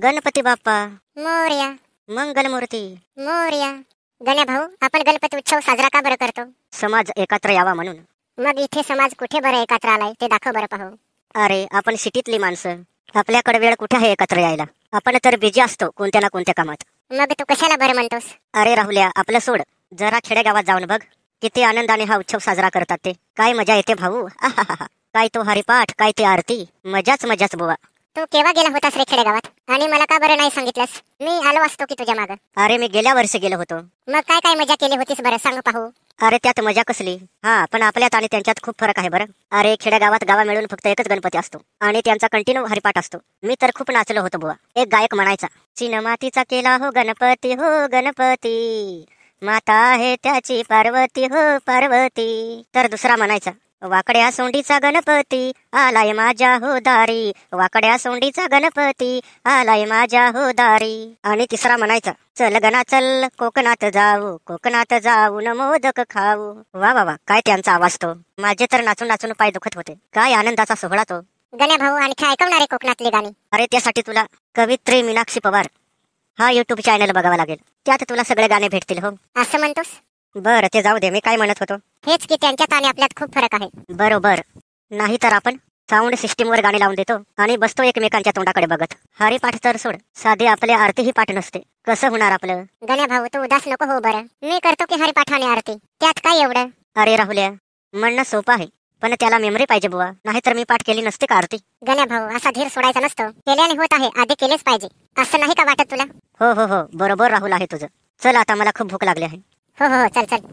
गणपती बाप्पा मोरया. मंगलमूर्ती. मोरया. गण्या भाऊ, आपण गणपती उत्सव साजरा का बरं करतो? समाज एकत्र यावा म्हणून. मग इथे समाज कुठे बरं एकत्र आलाय ते दाखव बरं पाहू. अरे आपण सिटीतली माणसं, आपल्याकडे वेळ कुठे आहे एकत्र यायला? आपण तर बिजी असतो कोणत्या ना कोणत्या कामात. मग तू कशाला बरं म्हणतोस? अरे राहुल्या, आपलं सोड, जरा खेडेगावात जाऊन बघ, किती आनंदाने हा उत्सव साजरा करतात ते. काय मजा येते भाऊ. आहाहा. काय तो हरिपाठ, काय ते आरती, मजाच मजाच बुवा. तू केव्हा गेला होतास रे खेडेगावात? आणि मला का बरं नाही सांगितलंस? मी आलो असतो की तुझ्या मागं. अरे मी गेल्या वर्षी गेलो होतो. मग काय काय मजा केली होतीस बरं, सांग पाहू. अरे त्यात मजा कसली. हा, पण आपल्यात आणि त्यांच्यात खूप फरक आहे बरं. अरे खेडेगावात गावा मिळून फक्त एकच गणपती असतो आणि त्यांचा कंटिन्यू हरिपाठ असतो. मी तर खूप नाचलो होतो बुवा. एक गायक म्हणायचा, चिनमातीचा केला हो गणपती, हो गणपती, माता आहे त्याची पार्वती, हो पार्वती. तर दुसरा म्हणायचा, वाकड्या सोंडीचा गणपती आलाय माझ्या हो दारी, वाकड्या सोंडीचा गणपती आलाय माझ्या हो दारी. आणि तिसरा म्हणायचा, चल गणा चल कोकणात जाऊ, कोकणात जाऊन मोदक खाऊ. वा वा वा, काय त्यांचा आवाज तो. माझे तर नाचून नाचून पाय दुखत होते. काय आनंदाचा सोहळा तो. गण्या भाऊ, आणखी ऐकवणारे कोकणातली गाणी? अरे त्यासाठी तुला कवित्री मीनाक्षी पवार हा युट्यूब चॅनल बघावा लागेल. त्यात तुला सगळे गाणे भेटतील. हो असं म्हणतोस? बरं, ते जाऊ दे. मी काय म्हणत होतो, हेच की त्यांच्यात आणि आपल्यात खूप फरक आहे. बरोबर. नाही तर आपण साऊंड सिस्टीमवर गाणी लावून देतो आणि बसतो एकमेकांच्या तोंडाकडे बघत. हरिपाठ तर सोड, साधे आपले आरतीही पाठ नसते. कसं होणार आपलं? गण्या भाऊ, तू उदास नको हो बरं. मी करतो की हरिपाठ आणि आरती, त्यात काय एवढं? अरे राहुल्या, म्हणणं सोपं आहे, पण त्याला मेमरी पाहिजे बुवा. नाहीतर मी पाठ केली नसते का आरती? गण्या भाऊ, असा धीर सोडायचा नसतो. केल्याने होत आहे, आधी केलेच पाहिजे. असं नाही का वाटत तुला? हो हो हो, बरोबर राहुल आहे तुझं. चल आता, मला खूप भूक लागली आहे. हो हो, चल चल.